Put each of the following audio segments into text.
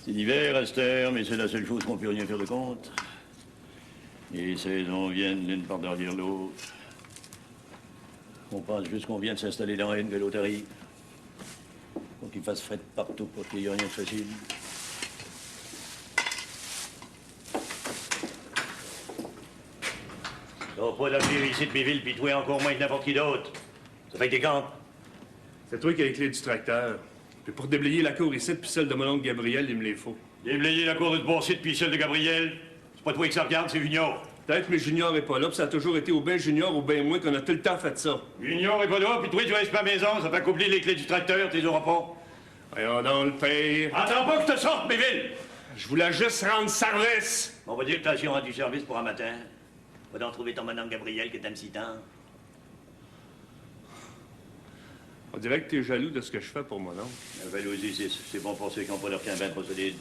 C'est l'hiver à cette heure, mais c'est la seule chose qu'on peut rien faire de compte. Les saisons viennent l'une par derrière l'autre. On pense juste qu'on vient de s'installer dans une que l'autre arrive. Faut qu'il fasse fret partout pour qu'il n'y ait rien de facile. T'as pas d'affaire ici de mes villes, puis toi encore moins que n'importe qui d'autre. Ça fait que t'es quand? C'est toi qui as les clés du tracteur. Puis pour déblayer la cour ici, puis celle de mon oncle Gabriel, il me les faut. Déblayer la cour de Boursit, puis celle de Gabriel. C'est pas toi qui ça regarde, c'est Junior. Peut-être que Junior est pas là, puis ça a toujours été au bien Junior ou bien moi qu'on a tout le temps fait ça. Junior est pas là, puis toi tu restes pas à la maison, ça fait qu'oublier les clés du tracteur, tu les auras pas. Voyons donc le père. Attends pas que je te sorte, Méville! Je voulais juste rendre service. On va dire que t'as assuré du service pour un matin. Va donc trouver ton madame Gabriel qui t'aime si tant. On dirait que t'es jaloux de ce que je fais pour mon oncle. La jalousie, c'est bon pour ceux qui n'ont pas leur quinvaine trop solide.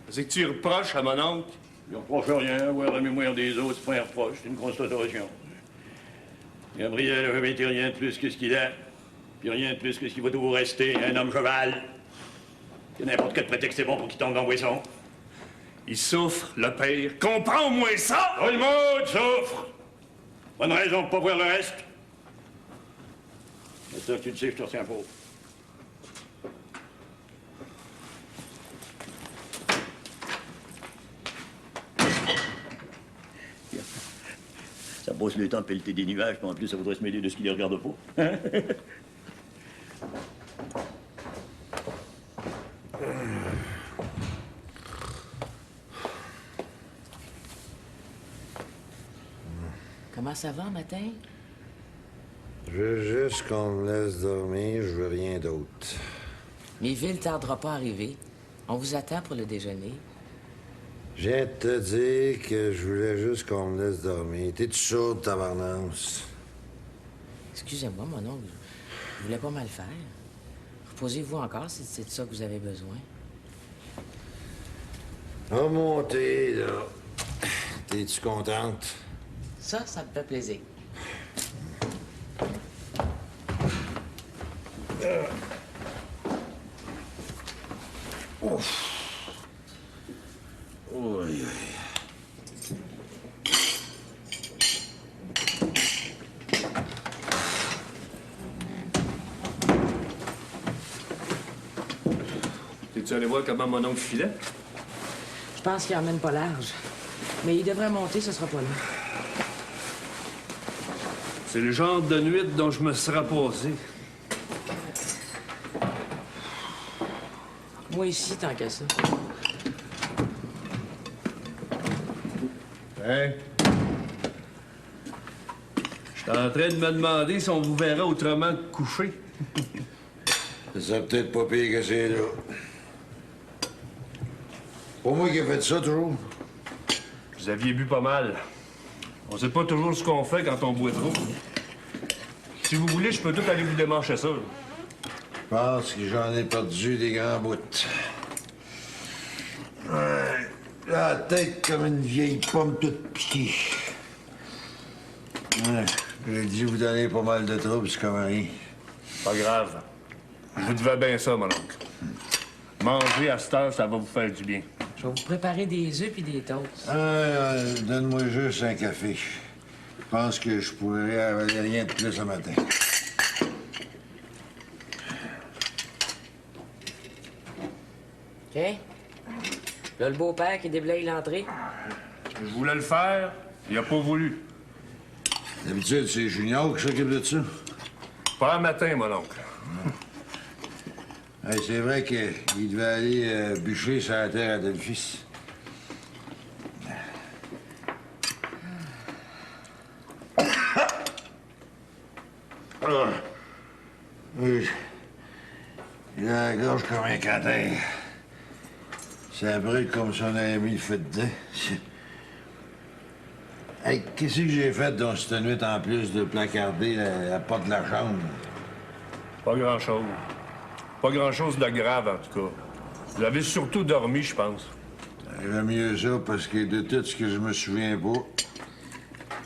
C'est que tu reproches à mon oncle. Je ne reproche rien, voir la mémoire des autres, c'est pas un reproche, c'est une constatation. Gabriel n'a jamais été rien de plus que ce qu'il est, puis rien de plus que ce qu'il va toujours rester, un homme cheval. Que n'importe quel prétexte est bon pour qu'il tombe dans le boisson. Il souffre, le père. Comprends au moins ça! Tout le monde souffre! Bonne raison de pas voir le reste. C'est ça que tu le sais, je te retiens pas. Ça bosse le temps de pelleter des nuages, puis en plus, ça voudrait se mêler de ce qui les regarde pas. Hein? Comment ça va, matin? Je veux juste qu'on me laisse dormir, je veux rien d'autre. Méville tardera pas à arriver. On vous attend pour le déjeuner. Je viens de te dire que je voulais juste qu'on me laisse dormir. T'es-tu sourde, tabarnance? Excusez-moi, mon oncle. Je voulais pas mal faire. Reposez-vous encore si c'est de ça que vous avez besoin. Remontez, là. T'es-tu contente? Ça me fait plaisir. Ouf. Oui. T'es-tu allé voir comment mon oncle filait? Je pense qu'il emmène pas large. Mais il devrait monter, ce sera pas long. C'est le genre de nuit dont je me serais posé. Moi ici, tant qu'à ça. Hein? J'étais en train de me demander si on vous verrait autrement que couché. C'est peut-être pas pire que c'est là. Pas moi qui ai fait ça, toujours. Vous aviez bu pas mal. On sait pas toujours ce qu'on fait quand on boit trop. Si vous voulez, je peux tout aller vous démancher ça. Je pense que j'en ai perdu des grands bouts. Ouais, la tête comme une vieille pomme toute piquée. Ouais, j'ai dû vous donner pas mal de troubles, c'est comme rien. Pas grave. Vous devez bien ça, mon oncle. Manger à cette heure, ça va vous faire du bien. Je vais vous préparer des œufs puis des toasts. Donne-moi juste un café. Je pense que je pourrais avaler rien de plus ce matin. OK? Là, le beau-père qui déblaye l'entrée. Je voulais le faire, il a pas voulu. D'habitude, c'est Junior qui s'occupe de ça. Pas un matin, mon oncle. Hey, c'est vrai qu'il devait aller bûcher sur la terre à Delphis. Oui. Il a la gorge comme un catin. Ça brûle comme si on avait mis le feu dedans. Hey, qu'est-ce que j'ai fait dans cette nuit en plus de placarder la porte de la chambre? Pas grand-chose. Pas grand-chose de grave, en tout cas. Vous avez surtout dormi, je pense. Il va mieux ça, parce que de tout ce que je me souviens pas,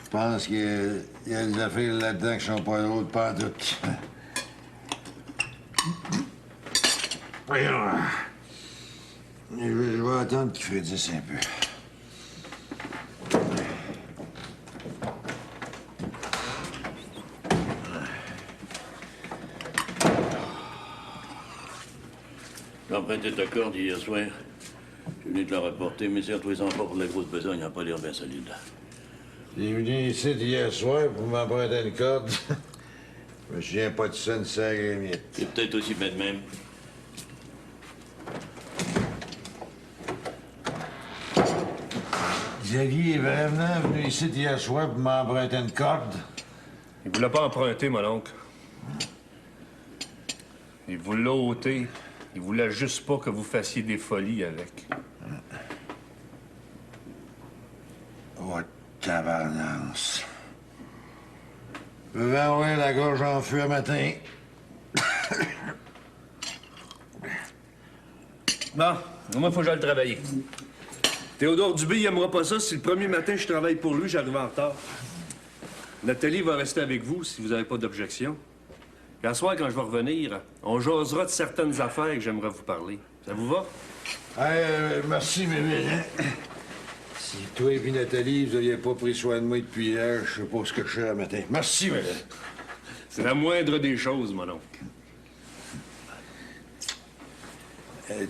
je pense qu'il y a des affaires là-dedans qui sont pas drôles, pas toutes. Voyons. Je vais attendre qu'il frédisse un peu. J'ai emprunté ta corde hier soir. Je suis venu te la rapporter, mais serre-toi-en pas pour la grosse besogne, elle n'a pas l'air bien solide. T'es venu ici hier soir pour m'emprunter une corde. Je me souviens pas de ça, une sacrée miette. C'est peut-être aussi bien de même. Xavier est vraiment venu ici hier soir pour m'emprunter une corde. Il vous l'a pas emprunté, mon oncle. Il vous l'a ôté. Il voulait juste pas que vous fassiez des folies avec. Oh, tabarnance. Je vais avoir la gorge en feu un matin. Bon, moi, faut que j'aille travailler. Théodore Dubé, il aimera pas ça si le premier matin je travaille pour lui, j'arrive en retard. Nathalie va rester avec vous si vous n'avez pas d'objection. Puis à soir, quand je vais revenir, on jasera de certaines affaires que j'aimerais vous parler. Ça vous va? Merci, mais si toi et puis Nathalie, vous n'aviez pas pris soin de moi depuis hier, je sais pas ce que je fais un matin. Merci, mais C'est la moindre des choses, mon oncle.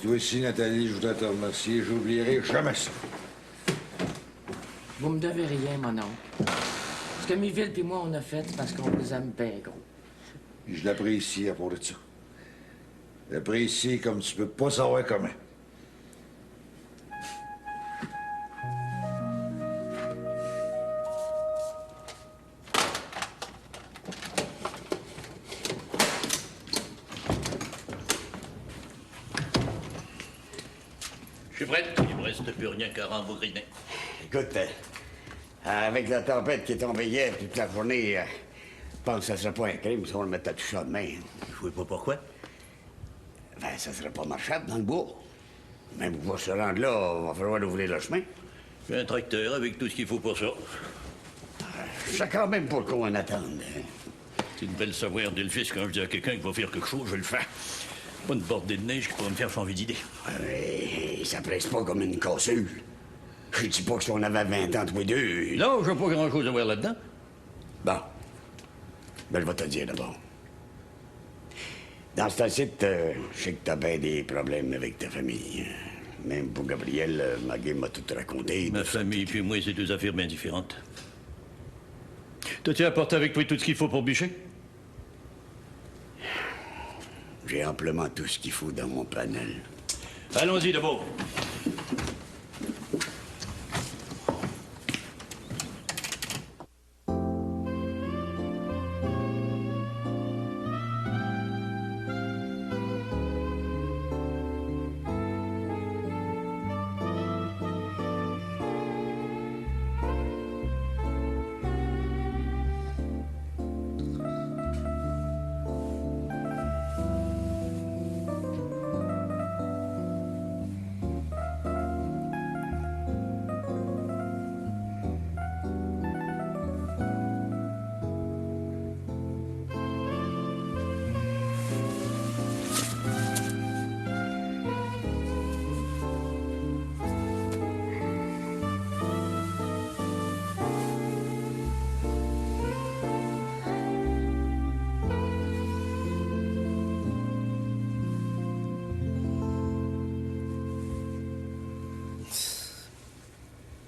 toi aussi, Nathalie, je voudrais te remercier. J'oublierai jamais ça. Vous me devez rien, mon oncle. Ce que Miville puis moi, on a fait, c'est parce qu'on vous aime bien gros. Puis je l'apprécie à propos de ça. Je l'apprécie comme tu peux pas savoir comment. Je suis prête. Il me reste plus rien qu'à rembourriner. Écoute, avec la tempête qui est tombée hier toute la journée, je pense que ça serait pas un crime si on le mettait à tout ça demain. Je vois pas pourquoi. Ben, ça serait pas marchable dans le bois. Même pour se rendre là, il va falloir ouvrir le chemin. J'ai un tracteur avec tout ce qu'il faut pour ça. Je sais quand même pas qu'on attende. C'est une belle savoir dès le fils quand je dis à quelqu'un qu'il va faire quelque chose, je le fais. Pas une bordée de neige qui pourrait me faire changer d'idée. Ça presse pas comme une cassure. Je dis pas que si on avait 20 ans tous les deux... Non, j'ai pas grand-chose à voir là-dedans. Bon. Ben, je vais te le dire d'abord. Dans ce site, je sais que t'as bien des problèmes avec ta famille. Même pour Gabriel, Maggie m'a tout raconté. Ma famille puis moi, c'est deux affaires bien différentes. T'as-tu apporté avec toi tout ce qu'il faut pour bûcher? J'ai amplement tout ce qu'il faut dans mon panel. Allons-y d'abord.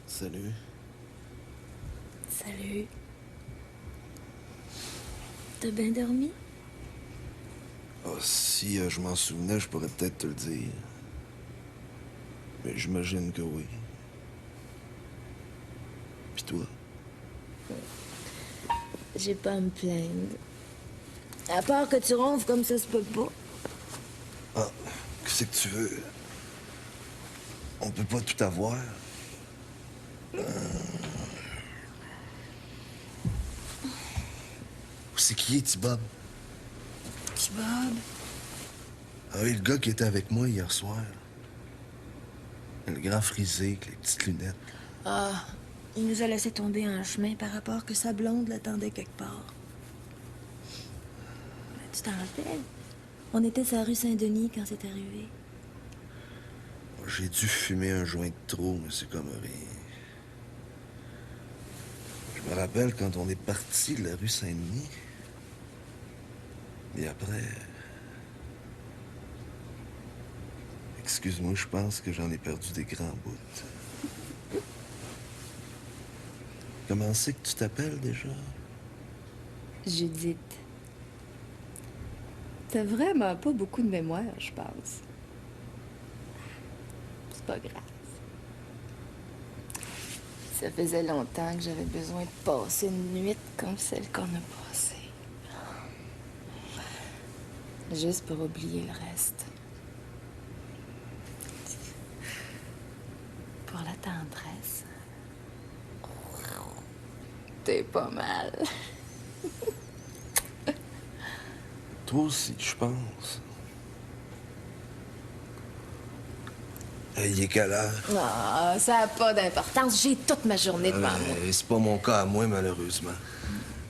Salut. Salut. T'as bien dormi? Oh, si je m'en souvenais, je pourrais peut-être te le dire. Mais j'imagine que oui. Puis toi? J'ai pas à me plaindre. À part que tu ronfles comme ça se peut pas. Ah, qu'est-ce que tu veux? On peut pas tout avoir. C'est qui est Bob? Petit Bob. Ah oui, le gars qui était avec moi hier soir. Le grand frisé avec les petites lunettes. Ah, il nous a laissé tomber en chemin par rapport que sa blonde l'attendait quelque part. Tu t'en rappelles? On était sur la rue Saint-Denis quand c'est arrivé. J'ai dû fumer un joint de trop, M. Comrie. Je me rappelle quand on est parti de la rue Saint-Denis. Et après... Excuse-moi, je pense que j'en ai perdu des grands bouts. Comment c'est que tu t'appelles déjà? Judith. T'as vraiment pas beaucoup de mémoire, je pense. C'est pas grave. Ça faisait longtemps que j'avais besoin de passer une nuit comme celle qu'on a passée. Juste pour oublier le reste. Pour la tendresse. T'es pas mal. Toi aussi, je pense. Il est quelle heure? Ah, ça n'a pas d'importance. J'ai toute ma journée devant moi. C'est pas mon cas à moi, malheureusement.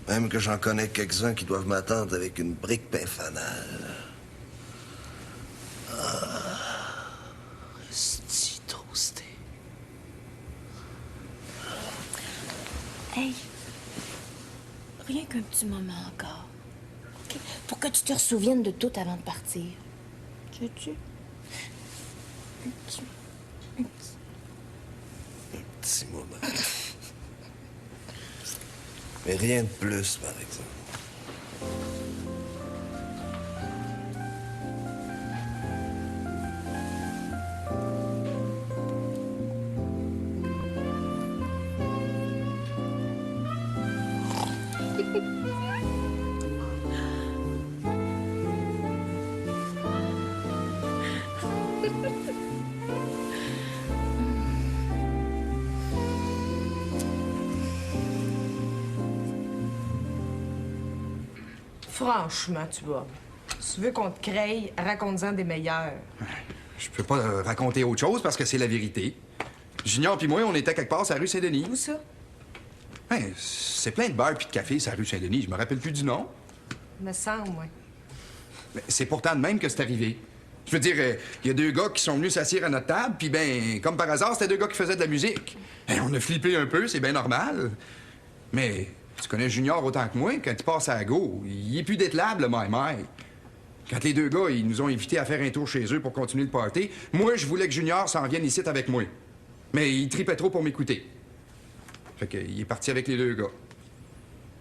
Même que j'en connais quelques-uns qui doivent m'attendre avec une brique pain fanale. Ah, c'est toasté. Hey, rien qu'un petit moment encore. OK? Pour que tu te ressouviennes de tout avant de partir. Tu veux-tu? Un petit Petit moment. Mais rien de plus, par exemple. Franchement, tu vois. Si tu veux qu'on te crée, raconte-en des meilleurs. Je peux pas raconter autre chose parce que c'est la vérité. Junior puis moi, on était quelque part sur la rue Saint-Denis. Où ça? Ouais, c'est plein de bars puis de cafés sur la rue Saint-Denis. Je me rappelle plus du nom. Me semble, moi. Mais c'est pourtant de même que c'est arrivé. Je veux dire, il y a deux gars qui sont venus s'asseoir à notre table, puis ben, comme par hasard, c'était deux gars qui faisaient de la musique. On a flippé un peu, c'est bien normal. Mais tu connais Junior autant que moi, quand il passe à la go, il est plus dételable, le maï-maï. Quand les deux gars, ils nous ont invités à faire un tour chez eux pour continuer le party, moi, je voulais que Junior s'en vienne ici avec moi. Mais il tripait trop pour m'écouter. Fait qu'il est parti avec les deux gars.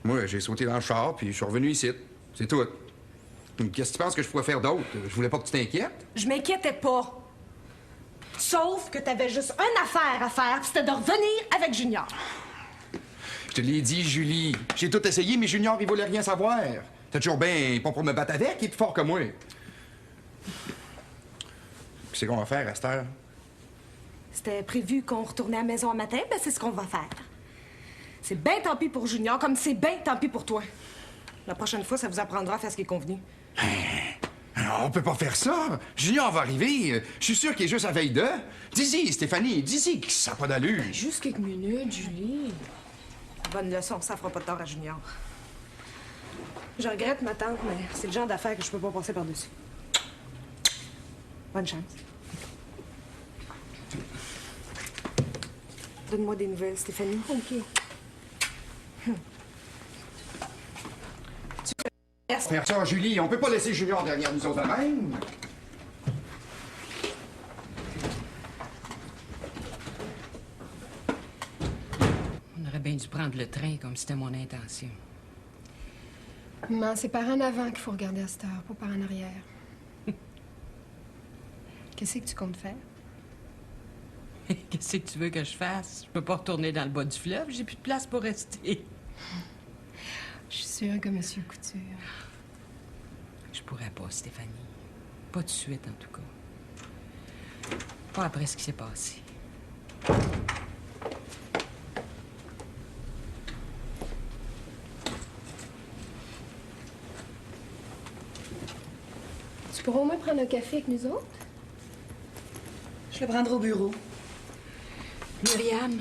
Moi, j'ai sauté dans le char, puis je suis revenu ici. C'est tout. Qu'est-ce que tu penses que je pouvais faire d'autre? Je voulais pas que tu t'inquiètes. Je m'inquiétais pas. Sauf que t'avais juste une affaire à faire, puis c'était de revenir avec Junior. Je te l'ai dit, Julie. J'ai tout essayé, mais Junior, il voulait rien savoir. T'as toujours bien pas pour me battre avec, il est plus fort que moi. Qu'est-ce qu'on va faire à cette heure? C'était prévu qu'on retournait à la maison un matin, ben c'est ce qu'on va faire. C'est bien tant pis pour Junior, comme c'est bien tant pis pour toi. La prochaine fois, ça vous apprendra à faire ce qui est convenu. On peut pas faire ça. Junior va arriver. Je suis sûr qu'il est juste à veille de. Dis-y, Stéphanie, dis-y que ça n'a pas d'allure. Juste quelques minutes, Julie. Bonne leçon, ça fera pas de tort à Junior. Je regrette ma tante, mais c'est le genre d'affaire que je peux pas passer par-dessus. Bonne chance. Donne-moi des nouvelles, Stéphanie. OK. Faire ça, Julie, on peut pas laisser Junior derrière nous autres de même. On aurait bien dû prendre le train comme c'était mon intention. Maman, c'est par en avant qu'il faut regarder à cette heure, pas par en arrière. Qu'est-ce que tu comptes faire? Qu'est-ce que tu veux que je fasse? Je peux pas retourner dans le bas du fleuve, j'ai plus de place pour rester. Je suis sûre que Monsieur Couture. Je pourrais pas, Stéphanie. Pas tout de suite, en tout cas. Pas après ce qui s'est passé. Tu pourras au moins prendre un café avec nous autres? Je le prendrai au bureau. Myriam,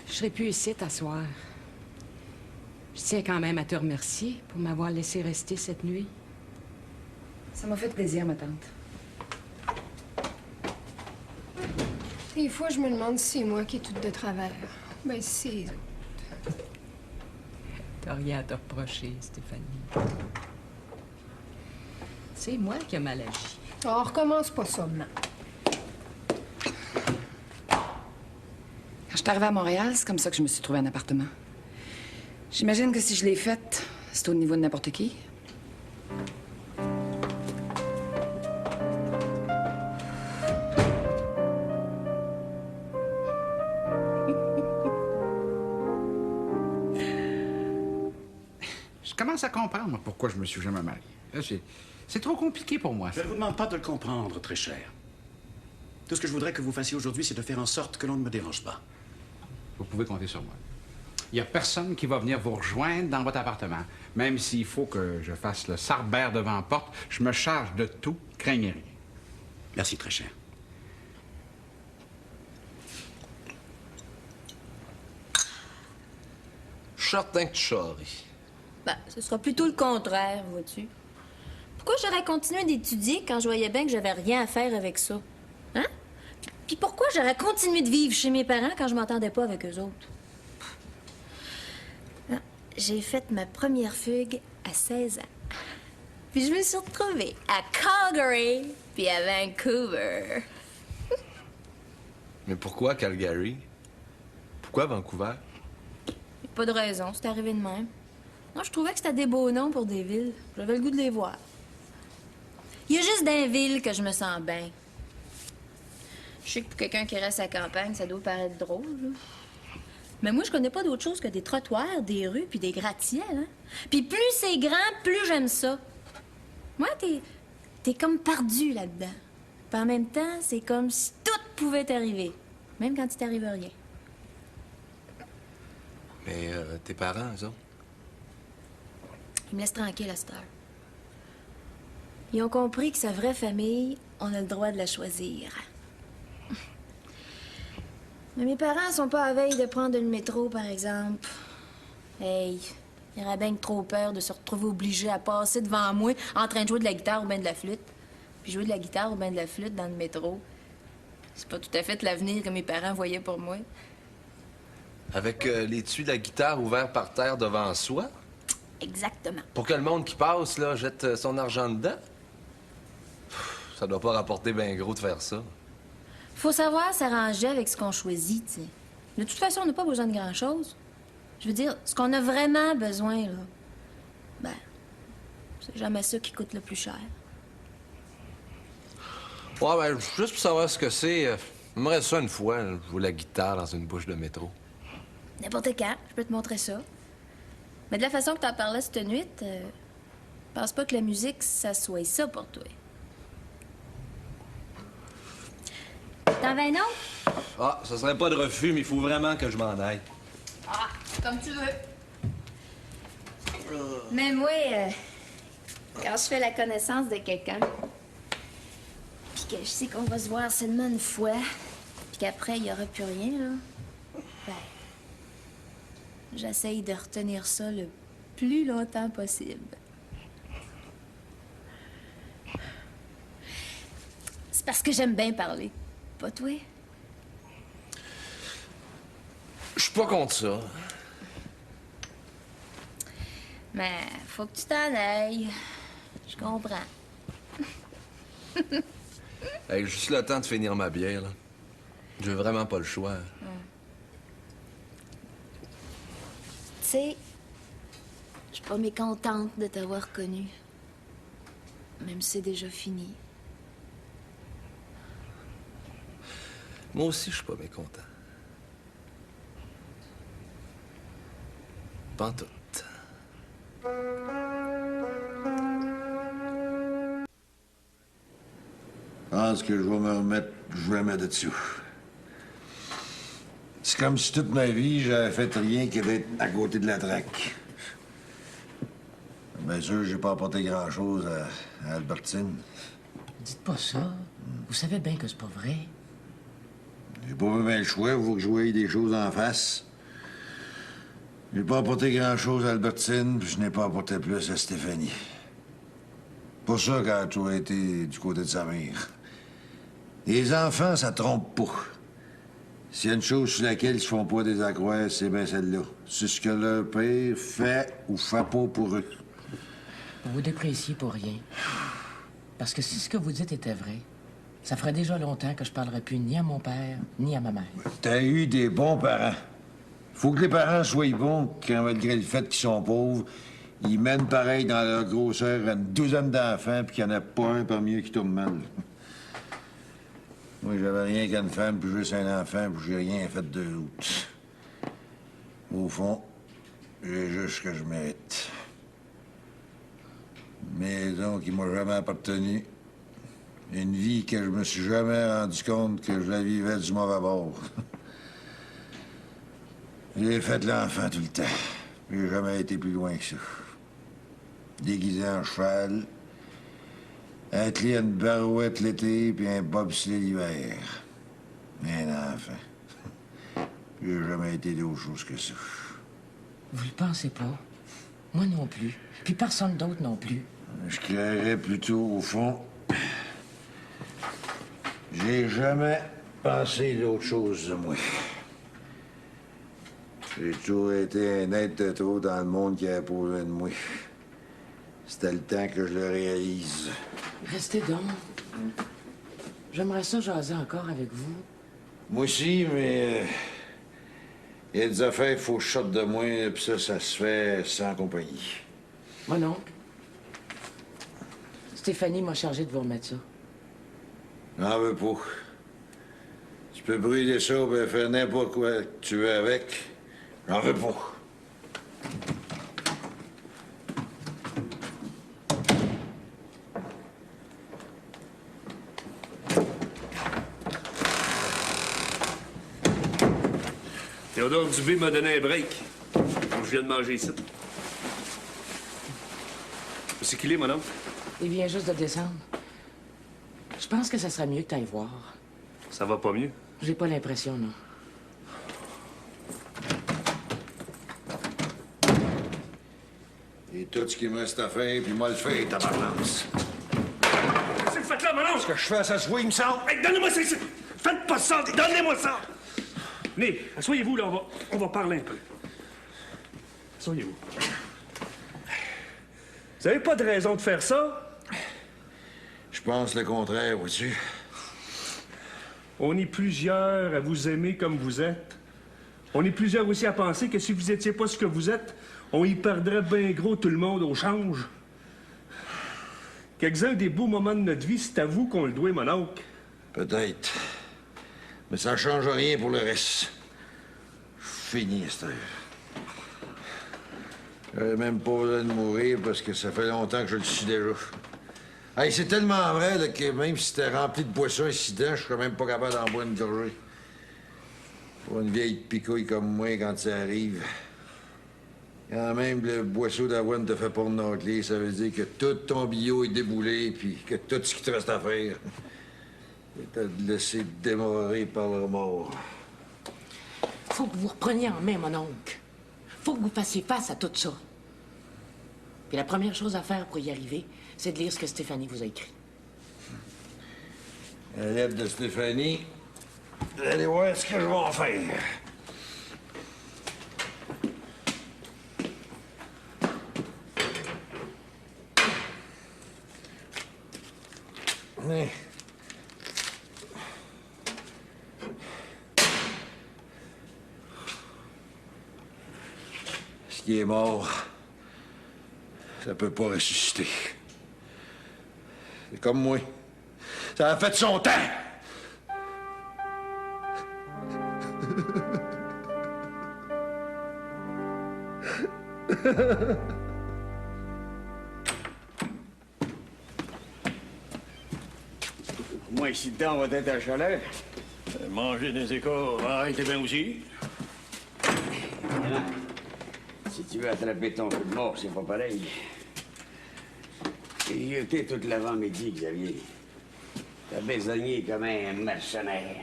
je serai plus ici t'asseoir. Je tiens quand même à te remercier pour m'avoir laissé rester cette nuit. Ça m'a fait plaisir, ma tante. Des fois, je me demande si c'est moi qui est toute de travers. Ben, c'est... T'as rien à te reprocher, Stéphanie. C'est moi qui ai mal agi. On recommence pas ça, maman. Quand je suis arrivée à Montréal, c'est comme ça que je me suis trouvé un appartement. J'imagine que si je l'ai faite, c'est au niveau de n'importe qui. Je commence à comprendre moi, pourquoi je me suis jamais marié. Là, c'est trop compliqué pour moi. Je ne vous demande pas de le comprendre, très cher. Tout ce que je voudrais que vous fassiez aujourd'hui, c'est de faire en sorte que l'on ne me dérange pas. Vous pouvez compter sur moi. Il n'y a personne qui va venir vous rejoindre dans votre appartement. Même s'il faut que je fasse le sarbert devant la porte, je me charge de tout, craignez rien. Merci, très cher. Je suis certain que tu charries. Ben, ce sera plutôt le contraire, vois-tu. Pourquoi j'aurais continué d'étudier quand je voyais bien que j'avais rien à faire avec ça? Hein? Puis pourquoi j'aurais continué de vivre chez mes parents quand je m'entendais pas avec eux autres? Non, j'ai fait ma première fugue à 16 ans. Puis je me suis retrouvée à Calgary, puis à Vancouver. Mais pourquoi Calgary? Pourquoi Vancouver? Pas de raison, c'est arrivé de même. Non, je trouvais que c'était des beaux noms pour des villes. J'avais le goût de les voir. Il y a juste dans les villes que je me sens bien. Je sais que pour quelqu'un qui reste à la campagne, ça doit paraître drôle, là. Mais moi, je connais pas d'autre chose que des trottoirs, des rues, puis des gratte-ciels, hein. Puis plus c'est grand, plus j'aime ça. Moi, t'es comme perdu là-dedans. Puis en même temps, c'est comme si tout pouvait t'arriver, même quand il t'arrive rien. Mais tes parents, eux autres? Ils me laissent tranquille à cette heure. Ils ont compris que sa vraie famille, on a le droit de la choisir. Mais mes parents sont pas à veille de prendre le métro, par exemple. Hey, ils auraient bien que trop peur de se retrouver obligés à passer devant moi en train de jouer de la guitare ou bien de la flûte. Puis jouer de la guitare ou bien de la flûte dans le métro, c'est pas tout à fait l'avenir que mes parents voyaient pour moi. Avec l'étui de la guitare ouvert par terre devant soi? Exactement. Pour que le monde qui passe, là, jette son argent dedans? Ça doit pas rapporter bien gros de faire ça. Faut savoir s'arranger avec ce qu'on choisit, tu sais. De toute façon, on n'a pas besoin de grand-chose. Je veux dire, ce qu'on a vraiment besoin, là, ben, c'est jamais ça qui coûte le plus cher. Ouais, ben, juste pour savoir ce que c'est, j'aimerais ça une fois, là, jouer la guitare dans une bouche de métro. N'importe quand, je peux te montrer ça. Mais de la façon que t'en parlais cette nuit, pense pas que la musique, ça soit ça pour toi. T'en veux un autre? Ah, ça serait pas de refus, mais il faut vraiment que je m'en aille. Ah, comme tu veux. Mais moi, quand je fais la connaissance de quelqu'un, puis que je sais qu'on va se voir seulement une fois, puis qu'après, il n'y aura plus rien, là, ben, j'essaye de retenir ça le plus longtemps possible. C'est parce que j'aime bien parler. Pas toi? Je suis pas contre ça. Mais faut que tu t'en ailles. Je comprends. Hey, juste le temps de finir ma bière, là. J'ai vraiment pas le choix. Tu sais, je suis pas mécontente de t'avoir connu. Même si c'est déjà fini. Moi aussi, je suis pas mécontent. Pas en tout. Je pense que je vais me remettre jamais de dessous. C'est comme si toute ma vie, j'avais fait rien que d'être à côté de la traque. Bien sûr, j'ai pas apporté grand-chose à Albertine. Dites pas ça. Vous savez bien que c'est pas vrai. J'ai pas bien le choix, il faut que je voie des choses en face. J'ai pas apporté grand-chose à Albertine, puis je n'ai pas apporté plus à Stéphanie. Pour ça qu'elle a toujours été du côté de sa mère. Les enfants, ça trompe pas. S'il y a une chose sur laquelle ils se font pas désaccroire, c'est bien celle-là. C'est ce que leur père fait ou fait pas pour eux. Vous vous dépréciez pour rien. Parce que si ce que vous dites était vrai, ça ferait déjà longtemps que je parlerais plus ni à mon père, ni à ma mère. T'as eu des bons parents. Faut que les parents soient bons quand, malgré le fait qu'ils sont pauvres, ils mènent pareil dans leur grosseur une douzaine d'enfants puis qu'il n'y en a pas un parmi eux qui tourne mal. Moi, j'avais rien qu'une femme puis juste un enfant puis j'ai rien fait de route. Au fond, j'ai juste ce que je mérite. Maison qui m'a jamais appartenu. Une vie que je me suis jamais rendu compte que je la vivais du mauvais bord. J'ai fait l'enfant tout le temps. J'ai jamais été plus loin que ça. Déguisé en cheval, attelé à une barouette l'été puis un bobsleigh l'hiver. Un enfant. J'ai jamais été d'autre chose que ça. Vous le pensez pas? Moi non plus. Puis personne d'autre non plus. Je créerais plutôt, au fond, j'ai jamais pensé d'autre chose de moi. J'ai toujours été un être de trop dans le monde qui a besoin de moi. C'était le temps que je le réalise. Restez donc. J'aimerais ça jaser encore avec vous. Moi aussi, mais il y a des affaires qu'il faut que je sorte de moi, puis ça se fait sans compagnie. Moi non. Stéphanie m'a chargé de vous remettre ça. J'en veux pas. Tu peux brûler ça ou faire n'importe quoi que tu veux avec. J'en veux pas. Théodore Dubé m'a donné un break. Je viens de manger ici. C'est qu'il est, mon homme? Il vient juste de descendre. Je pense que ça serait mieux que t'ailles voir. Ça va pas mieux? J'ai pas l'impression, non. Et tout ce qui me reste à faire, puis moi le faire, tabarnance. Qu'est-ce que vous faites là, mon oncle? Ce que je fais à ça, il me semble. Hey, donnez-moi ça ici! Faites pas ça! Donnez-moi ça! Venez, asseyez-vous, là, on va parler un peu. Asseyez-vous. Vous avez pas de raison de faire ça? Je pense le contraire, vois-tu. On est plusieurs à vous aimer comme vous êtes. On est plusieurs aussi à penser que si vous étiez pas ce que vous êtes, on y perdrait bien gros tout le monde au change. Quelques-uns des beaux moments de notre vie, c'est à vous qu'on le doit, mon oncle. Peut-être. Mais ça change rien pour le reste. Fini, Esther. J'avais même pas besoin de mourir parce que ça fait longtemps que je le suis déjà. Hey, c'est tellement vrai là, que même si c'était rempli de boissons incidents, je serais même pas capable d'en boire une gorgée. Pour une vieille picouille comme moi, quand ça arrive. Quand même le boisseau d'avoine te fait pour notre lit, ça veut dire que tout ton bio est déboulé, puis que tout ce qui te reste à faire, c'est à te laisser démorer par le mort. Faut que vous repreniez en main, mon oncle. Faut que vous fassiez face à tout ça. Puis la première chose à faire pour y arriver, c'est de lire ce que Stéphanie vous a écrit. La lettre de Stéphanie. Allez voir ce que je vais en faire. Mais... ce qui est mort, ça peut pas ressusciter. C'est comme moi. Ça a fait son temps! Moi, ici dedans, on va être à chaleur. Manger des écorts, arrêtez bien aussi. Si tu veux attraper ton coup de mort, c'est pas pareil. J'ai jeté toute l'avant-midi, Xavier. T'as besogné comme un mercenaire.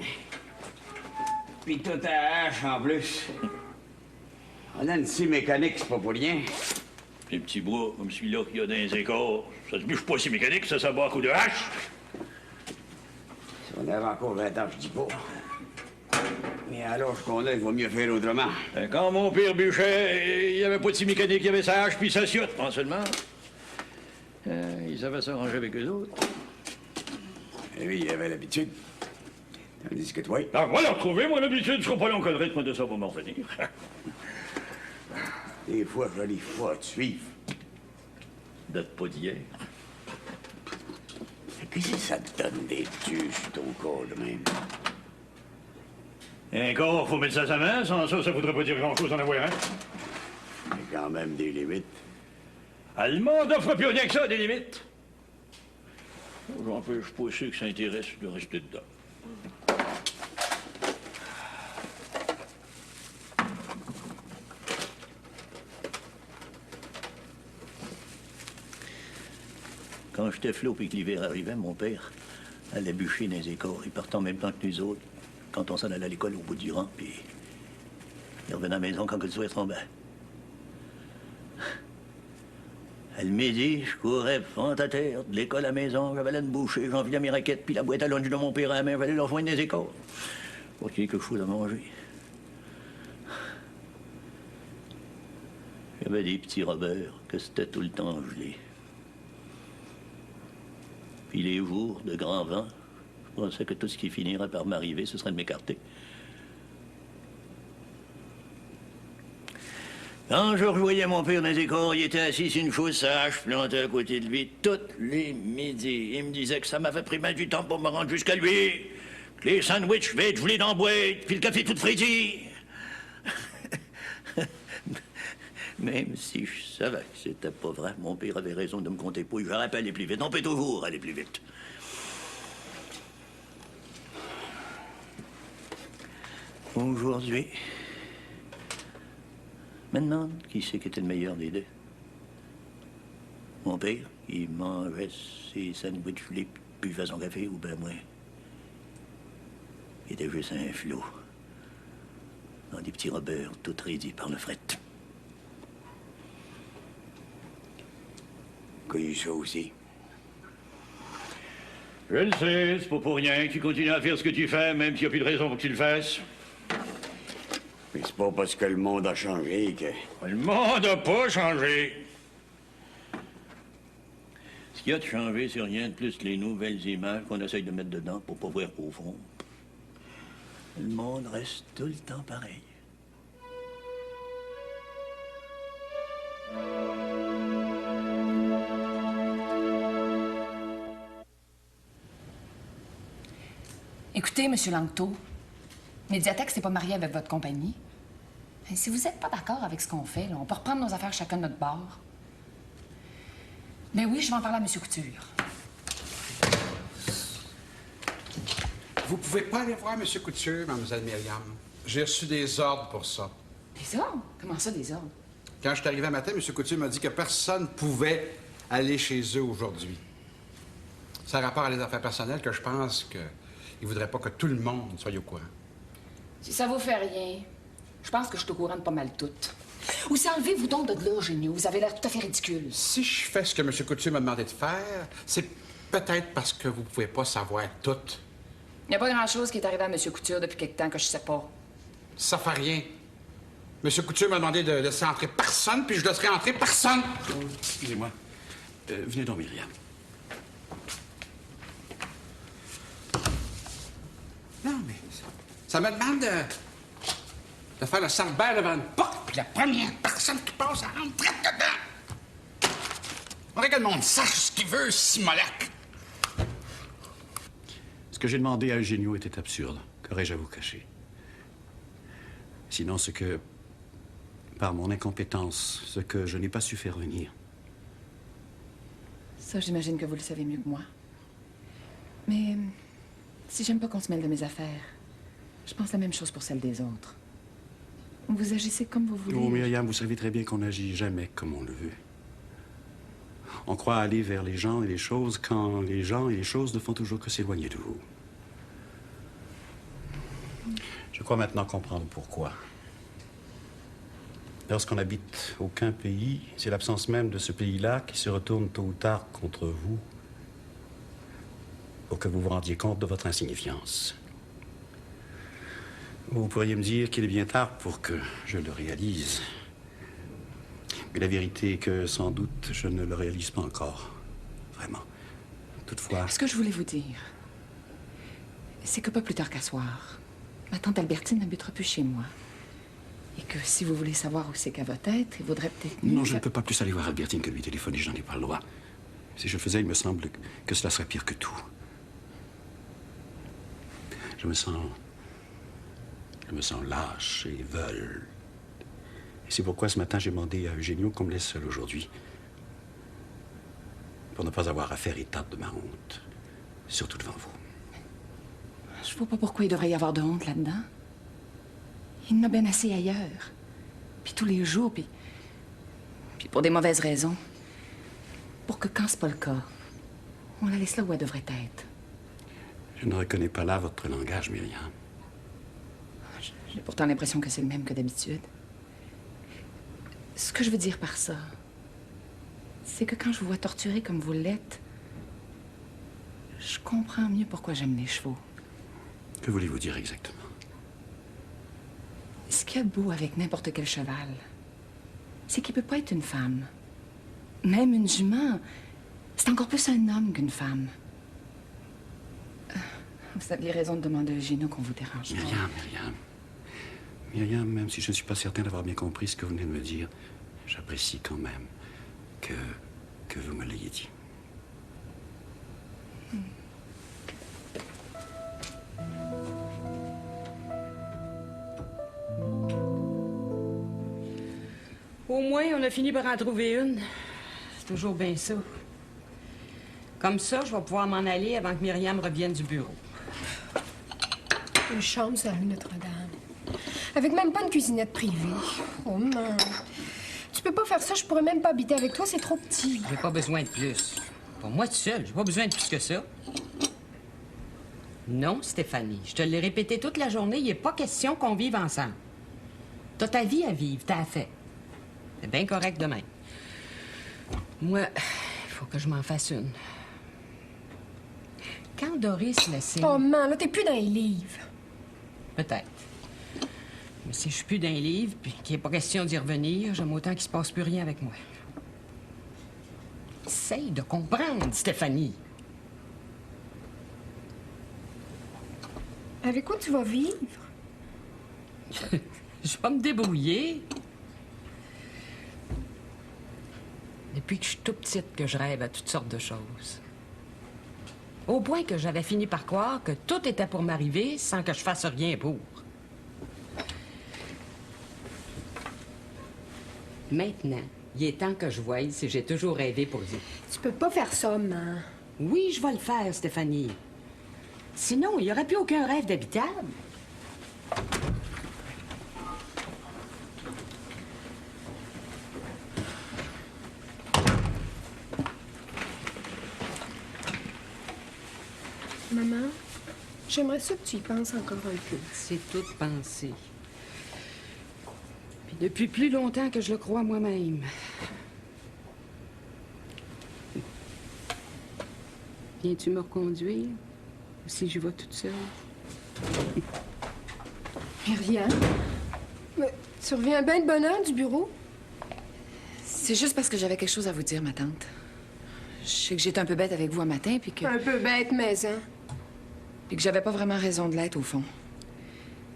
Puis tout à hache en plus. On a une scie mécanique, c'est pas pour rien. Les petits bois comme celui-là qu'il y a dans les écorts, ça se bûche pas si mécanique, ça bat à coup de hache. Si on avait encore 20 ans, je dis pas. Mais alors, ce qu'on a, il vaut mieux faire autrement. Quand mon père bûchait, il n'y avait pas de scie mécanique, il y avait sa hache puis sa sciotte, pas seulement. Ils savaient s'arranger avec eux autres. Et lui, il avait l'habitude. Tandis que toi... Ah, voilà, retrouver, moi, l'habitude, je serai pas long que le rythme de ça va m'en revenir. Des fois, je n'arrive pas à te suivre. Date pas d'hier. Qu'est-ce que ça te donne des tues sur ton corps de même? Un corps, faut mettre ça à sa main, sans ça, ça voudrait pas dire grand-chose en avoir un. Il y a quand même des limites. Le monde n'offre plus rien que ça, des limites. J'empêche pas ceux qui s'intéressent de rester dedans. Quand j'étais flot et que l'hiver arrivait, mon père allait bûcher dans les écorts. Il partait en même temps que nous autres, quand on s'en allait à l'école au bout du rang, puis il revenait à la maison quand le soir tombait. À le midi, je courais fond à terre, de l'école à la maison, j'avais l'aine bouchée, j'enfilais mes raquettes, puis la boîte à lunch de mon père à la main, j'allais leur rejoindre des écoles. Pour qu'il y ait quelque chose à manger. J'avais des petits Robert que c'était tout le temps gelé. Puis les jours de grand vent, je pensais que tout ce qui finirait par m'arriver, ce serait de m'écarter. Quand je revoyais mon père dans les écorts, il était assis sur une fausse hache plantée à côté de lui tous les midis. Il me disait que ça m'avait pris mal du temps pour me rendre jusqu'à lui, que les sandwichs vite gelés dans la boîte, puis le café tout fréti. Même si je savais que c'était pas vrai, mon père avait raison de me compter pour. J'aurais pas aller plus vite. On peut toujours aller plus vite. Aujourd'hui, maintenant, qui c'est qui était le meilleur des deux? Mon père, il mangeait ses sandwichs gelés, puis buvait son café, ou ben moi, il était juste un flot, dans des petits Robert tout raidis par le fret. Connu ça aussi. Je le sais, c'est pas pour rien que tu continues à faire ce que tu fais, même s'il n'y a plus de raison pour que tu le fasses. Mais c'est pas parce que le monde a changé que... Le monde n'a pas changé. Ce qui a de changé, c'est rien de plus que les nouvelles images qu'on essaye de mettre dedans pour pas voir au fond. Le monde reste tout le temps pareil. Écoutez, M. Langto, Médiathèque s'est pas mariée avec votre compagnie. Et si vous n'êtes pas d'accord avec ce qu'on fait, là, on peut reprendre nos affaires chacun de notre bord. Mais oui, je vais en parler à M. Couture. Vous pouvez pas aller voir M. Couture, Mlle Myriam. J'ai reçu des ordres pour ça. Des ordres? Comment ça, des ordres? Quand je suis arrivé un matin, M. Couture m'a dit que personne ne pouvait aller chez eux aujourd'hui. Ça a rapport à les affaires personnelles que je pense qu'il ne voudrait pas que tout le monde soit au courant. Si ça vous fait rien, je pense que je suis au courant de pas mal tout. Ou si enlevez-vous donc de là, géniaux. Vous avez l'air tout à fait ridicule. Si je fais ce que M. Couture m'a demandé de faire, c'est peut-être parce que vous pouvez pas savoir tout. Il n'y a pas grand-chose qui est arrivé à M. Couture depuis quelque temps que je sais pas. Ça fait rien. M. Couture m'a demandé de laisser entrer personne, puis je laisserai entrer personne. Excusez-moi. Venez donc, Myriam. Non, mais ça me demande de faire le sarbert devant une porte, puis la première personne qui passe, elle rentre direct dedans. On dirait que le monde sache ce qu'il veut, Simolac. Ce que j'ai demandé à Eugenio était absurde. Qu'aurais-je à vous cacher? Sinon, ce que, par mon incompétence, ce que je n'ai pas su faire venir. Ça, j'imagine que vous le savez mieux que moi. Mais si j'aime pas qu'on se mêle de mes affaires, je pense la même chose pour celles des autres. Vous agissez comme vous voulez. Oh, Myriam, vous savez très bien qu'on n'agit jamais comme on le veut. On croit aller vers les gens et les choses quand les gens et les choses ne font toujours que s'éloigner de vous. Je crois maintenant comprendre pourquoi. Lorsqu'on n'habite aucun pays, c'est l'absence même de ce pays-là qui se retourne tôt ou tard contre vous pour que vous vous rendiez compte de votre insignifiance. Vous pourriez me dire qu'il est bien tard pour que je le réalise. Mais la vérité est que, sans doute, je ne le réalise pas encore. Vraiment. Toutefois... Ce que je voulais vous dire, c'est que pas plus tard qu'à soir, ma tante Albertine n'habitera plus chez moi. Et que si vous voulez savoir où c'est qu'elle va être, il vaudrait peut-être mieux... Non, je ne peux pas plus aller voir Albertine que lui téléphoner, je n'en ai pas le droit. Si je le faisais, il me semble que cela serait pire que tout. Je me sens lâche et veule. Et c'est pourquoi ce matin, j'ai demandé à Eugenio qu'on me laisse seul aujourd'hui. Pour ne pas avoir à faire état de ma honte. Surtout devant vous. Je vois pas pourquoi il devrait y avoir de honte là-dedans. Il en a bien assez ailleurs. Puis tous les jours, puis pour des mauvaises raisons. Pour que quand c'est pas le cas, on la laisse là où elle devrait être. Je ne reconnais pas là votre langage, Myriam. J'ai pourtant l'impression que c'est le même que d'habitude. Ce que je veux dire par ça, c'est que quand je vous vois torturée comme vous l'êtes, je comprends mieux pourquoi j'aime les chevaux. Que voulez-vous dire exactement? Ce qu'il y a de beau avec n'importe quel cheval, c'est qu'il peut pas être une femme. Même une jument, c'est encore plus un homme qu'une femme. Vous aviez raison de demander à Eugenio qu'on vous dérange pas. Myriam, même si je ne suis pas certain d'avoir bien compris ce que vous venez de me dire, j'apprécie quand même que vous me l'ayez dit. Au moins, on a fini par en trouver une. C'est toujours bien ça. Comme ça, je vais pouvoir m'en aller avant que Myriam revienne du bureau. Une chambre sur la rue Notre-Dame. Avec même pas une cuisinette privée. Oh non. Tu peux pas faire ça, je pourrais même pas habiter avec toi, c'est trop petit. J'ai pas besoin de plus. Pour moi, tout seul, j'ai pas besoin de plus que ça. Non, Stéphanie, je te l'ai répété toute la journée, il n'est pas question qu'on vive ensemble. T'as ta vie à vivre, t'as fait. C'est bien correct demain. Moi, il faut que je m'en fasse une. Quand Doris le signe... Oh man, là, t'es plus dans les livres. Peut-être. Mais si je suis plus dans les livres, puis qu'il n'est pas question d'y revenir, j'aime autant qu'il se passe plus rien avec moi. Essaye de comprendre, Stéphanie. Avec quoi tu vas vivre? Je vais pas me débrouiller. Depuis que je suis tout petite que je rêve à toutes sortes de choses. Au point que j'avais fini par croire que tout était pour m'arriver sans que je fasse rien pour. Maintenant, il est temps que je voie si j'ai toujours rêvé pour lui. Tu peux pas faire ça, maman. Oui, je vais le faire, Stéphanie. Sinon, il n'y aurait plus aucun rêve d'habitable. Maman, j'aimerais ça que tu y penses encore un peu. C'est tout pensé. Puis depuis plus longtemps que je le crois moi-même. Viens-tu me reconduire? Ou si j'y vais toute seule? Myriam? Mais tu reviens bien de bonne heure du bureau? C'est juste parce que j'avais quelque chose à vous dire, ma tante. Je sais que j'étais un peu bête avec vous un matin, puis que... Un peu bête, mais hein? Puis que j'avais pas vraiment raison de l'être, au fond.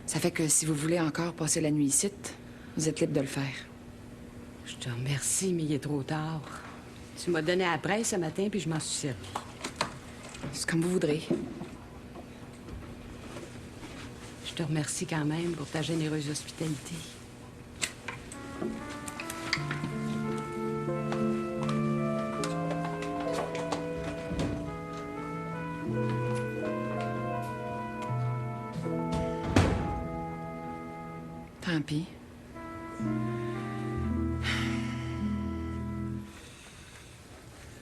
Ça fait que si vous voulez encore passer la nuit ici, vous êtes libre de le faire. Je te remercie, mais il est trop tard. Tu m'as donné à la presse ce matin, puis je m'en suis servi. C'est comme vous voudrez. Je te remercie quand même pour ta généreuse hospitalité. Tant pis.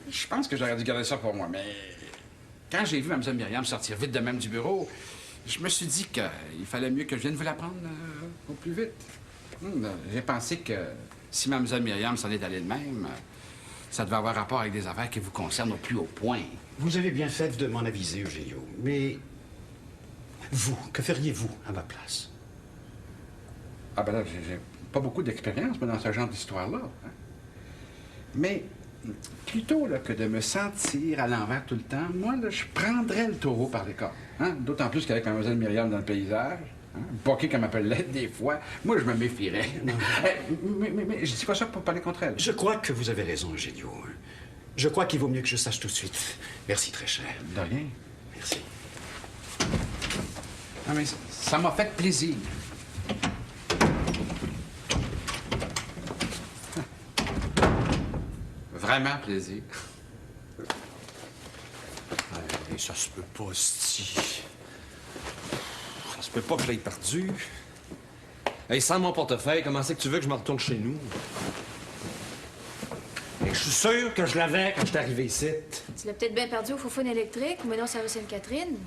Je pense que j'aurais dû garder ça pour moi, mais quand j'ai vu Mme Myriam sortir vite de même du bureau, je me suis dit qu'il fallait mieux que je vienne vous la prendre au plus vite. J'ai pensé que si Mme Myriam s'en est allée de même, ça devait avoir rapport avec des affaires qui vous concernent au plus haut point. Vous avez bien fait de m'en aviser, Eugenio. Mais vous, que feriez-vous à ma place? Ah ben là, j'ai pas beaucoup d'expérience moi, dans ce genre d'histoire-là. Hein. Mais plutôt là, que de me sentir à l'envers tout le temps, moi, là, je prendrais le taureau par les cornes. Hein? D'autant plus qu'avec Mlle Myriam dans le paysage, hein? Boqué comme elle l'être des fois, moi, je me méfierais. Mais je dis pas ça pour parler contre elle. Je crois que vous avez raison, Eugenio. Je crois qu'il vaut mieux que je sache tout de suite. Merci, très cher. De rien. Merci. Non, mais ça m'a fait plaisir. Vraiment plaisir. Hey, ça se peut pas, c'ti. Ça se peut pas que je l'aie perdu. Hey, sans mon portefeuille, comment c'est que tu veux que je me retourne chez nous? Hey, je suis sûr que je l'avais quand je suis arrivé ici. Tu l'as peut-être bien perdu au Foufoune électrique ou maintenant ça rue Sainte-Catherine.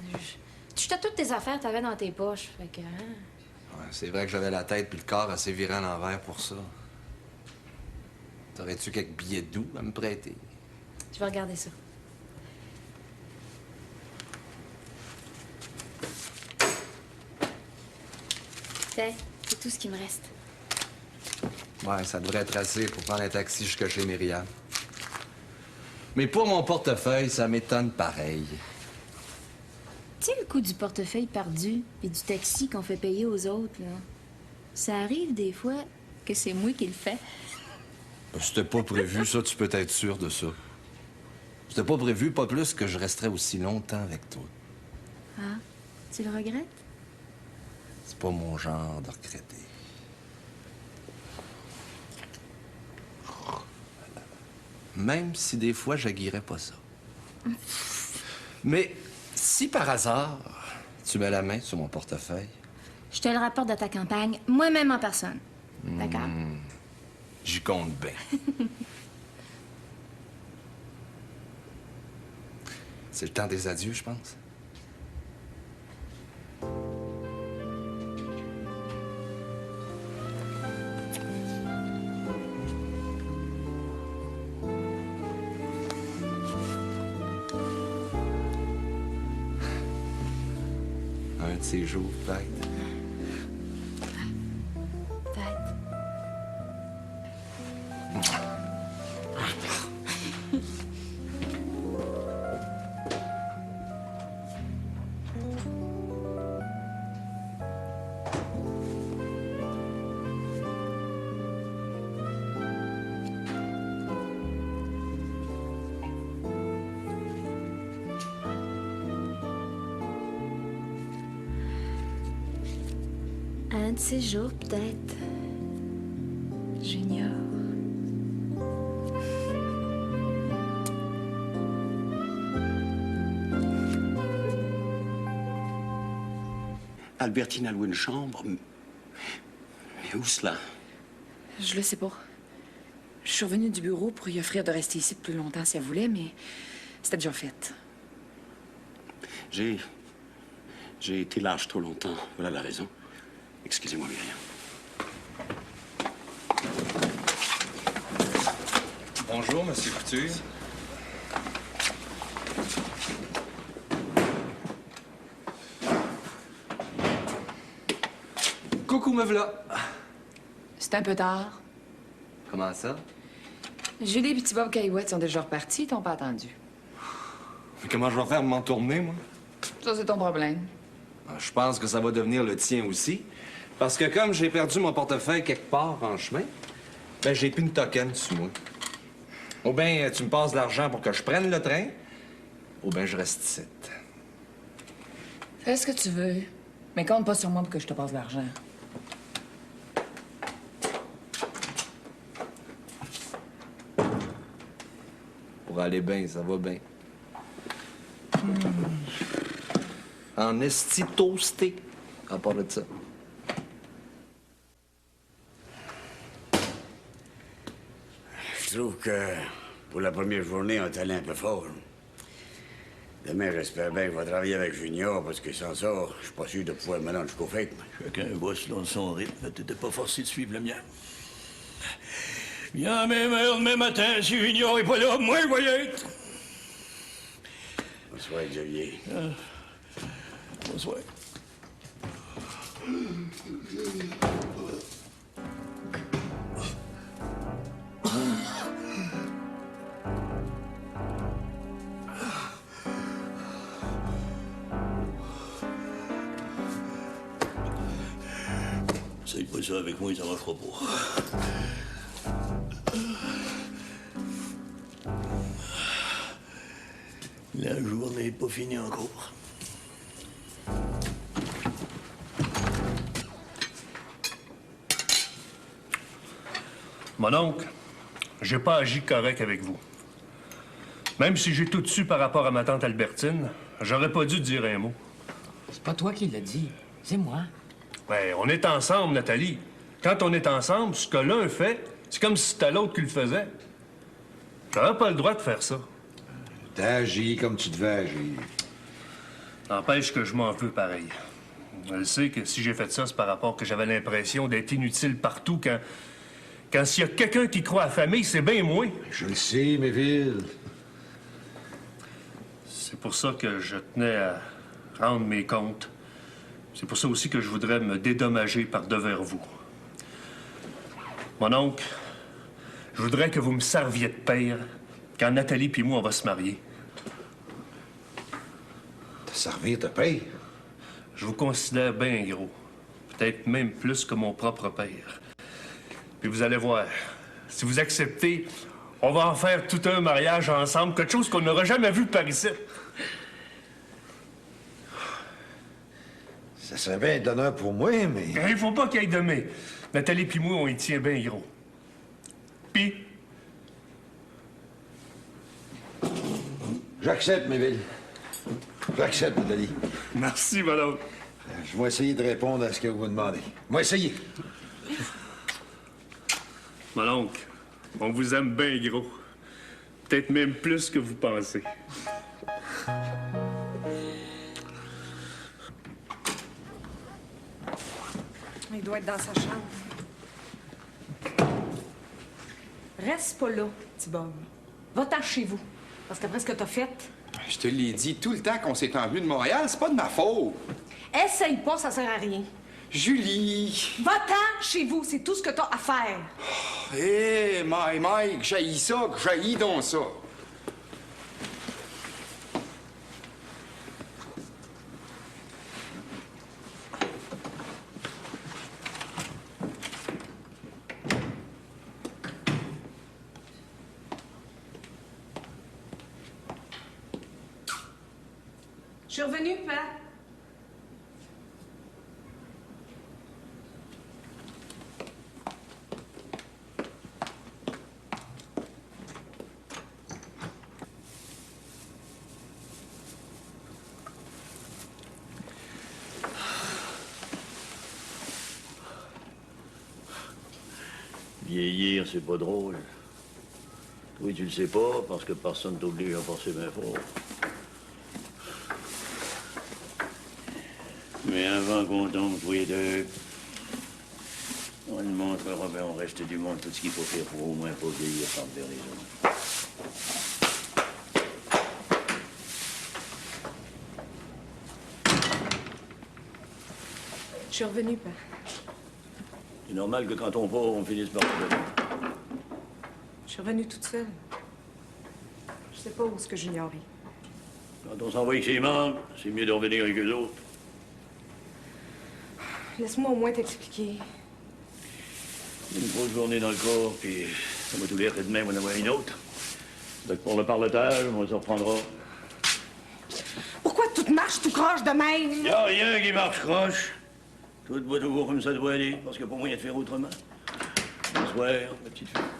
Tu jetais toutes tes affaires que t'avais dans tes poches. Fait que, hein? Ouais, c'est vrai que j'avais la tête puis le corps assez viré à l'envers pour ça. T'aurais-tu quelques billets doux à me prêter? Je vais regarder ça. Tiens, c'est tout ce qui me reste. Ouais, ça devrait être assez pour prendre un taxi jusque chez Myriam. Mais pour mon portefeuille, ça m'étonne pareil. Tu sais, le coup du portefeuille perdu et du taxi qu'on fait payer aux autres, là. Ça arrive des fois que c'est moi qui le fais. C'était pas prévu, ça, tu peux être sûr de ça. C'était pas prévu, pas plus que je resterais aussi longtemps avec toi. Ah, tu le regrettes? C'est pas mon genre de regretter. Même si des fois, j'aguirais pas ça. Mais si par hasard, tu mets la main sur mon portefeuille... Je te le rapporte de ta campagne, moi-même en personne. D'accord? J'y compte bien. C'est le temps des adieux, je pense. Un de ces jours, peut-être. Peut-être. Un de ces jours, peut-être. Junior. Albertine a loué une chambre. Mais où cela? Je le sais pas. Je suis revenue du bureau pour y offrir de rester ici plus longtemps si elle voulait, mais c'était déjà fait. J'ai été lâche trop longtemps. Voilà la raison. Excusez-moi, Myriam. Bonjour, Monsieur Couture. Coucou, me v'là. C'est un peu tard. Comment ça? Julie et Petit Bob Caillouette sont déjà repartis, ils t'ont pas attendu. Mais comment je vais faire pour m'en tourner, moi? Ça, c'est ton problème. Je pense que ça va devenir le tien aussi. Parce que comme j'ai perdu mon portefeuille quelque part en chemin, ben j'ai plus une token sur moi. Ou bien tu me passes de l'argent pour que je prenne le train, ou bien je reste ici. Fais ce que tu veux, mais compte pas sur moi pour que je te passe de l'argent. Pour aller bien, ça va bien. En esti toasté, à part de ça. Je trouve que pour la première journée, on est allé un peu fort. Demain, j'espère bien qu'il va travailler avec Junior, parce que sans ça, je suis pas sûr de pouvoir me rendre jusqu'aux fêtes. Chacun va selon son rythme. T'étais pas forcé de suivre le mien. Bien, même heure, demain matin, si Junior est pas là, moi, je vais y être. Bonsoir, Xavier. Bonsoir. Essaye pas ça avec moi, ça marchera pas. La journée n'est pas finie encore. Mon oncle, j'ai pas agi correct avec vous. Même si j'ai tout su par rapport à ma tante Albertine, j'aurais pas dû dire un mot. C'est pas toi qui l'as dit, c'est moi. Ben, on est ensemble, Nathalie. Quand on est ensemble, ce que l'un fait, c'est comme si c'était l'autre qui le faisait. J'aurais pas le droit de faire ça. T'as agi comme tu devais agir. N'empêche que je m'en veux pareil. Je sais que si j'ai fait ça, c'est par rapport que j'avais l'impression d'être inutile partout quand s'il y a quelqu'un qui croit à la famille, c'est bien moi. Je le sais, Méville. C'est pour ça que je tenais à rendre mes comptes. C'est pour ça aussi que je voudrais me dédommager par devers vous. Mon oncle, je voudrais que vous me serviez de père quand Nathalie puis moi, on va se marier. Te servir de père? Je vous considère bien gros. Peut-être même plus que mon propre père. Puis vous allez voir, si vous acceptez, on va en faire tout un mariage ensemble, quelque chose qu'on n'aura jamais vu par ici. Ça serait bien d'honneur pour moi, mais... Il faut pas qu'il y ait de mais. Nathalie puis moi, on y tient bien gros. Puis... J'accepte, Méville. J'accepte, Nathalie. Merci, mon oncle. Je vais essayer de répondre à ce que vous me demandez. Je vais essayer. Mon oncle, on vous aime bien gros. Peut-être même plus que vous pensez. Il doit être dans sa chambre. Reste pas là, petit Bob. Va-t'en chez vous. Parce qu'après ce que t'as fait... Je te l'ai dit tout le temps qu'on s'est envenu de Montréal, c'est pas de ma faute. Essaye pas, ça sert à rien. Julie! Va-t'en chez vous, c'est tout ce que t'as à faire. Hé, Mike, j'haïs ça, que j'haïs donc ça. Je suis revenue, Pat. Vieillir, c'est pas drôle. Oui, tu le sais pas, parce que personne t'oblige à forcer bien fort. Mais avant qu'on tombe tous les deux, on le montrera bien au reste du monde tout ce qu'il faut faire pour au moins pas vieillir sans faire les autres. Je suis revenue, Pat. C'est normal que quand on part, on finisse par revenir. Je suis revenue toute seule. Je sais pas où est-ce que Junior est. Quand on s'en va avec ses membres, c'est mieux de revenir avec eux autres. Laisse-moi au moins t'expliquer. Une grosse journée dans le corps, puis ça va tout l'air que demain, on va en avoir une autre. Donc pour le parlotage, on se reprendra. Pourquoi tout marche tout croche de même? Y a rien qui marche croche. Tout va toujours comme ça doit aller, parce que pour moi, il y a de faire autrement. Bonsoir, ma petite fille.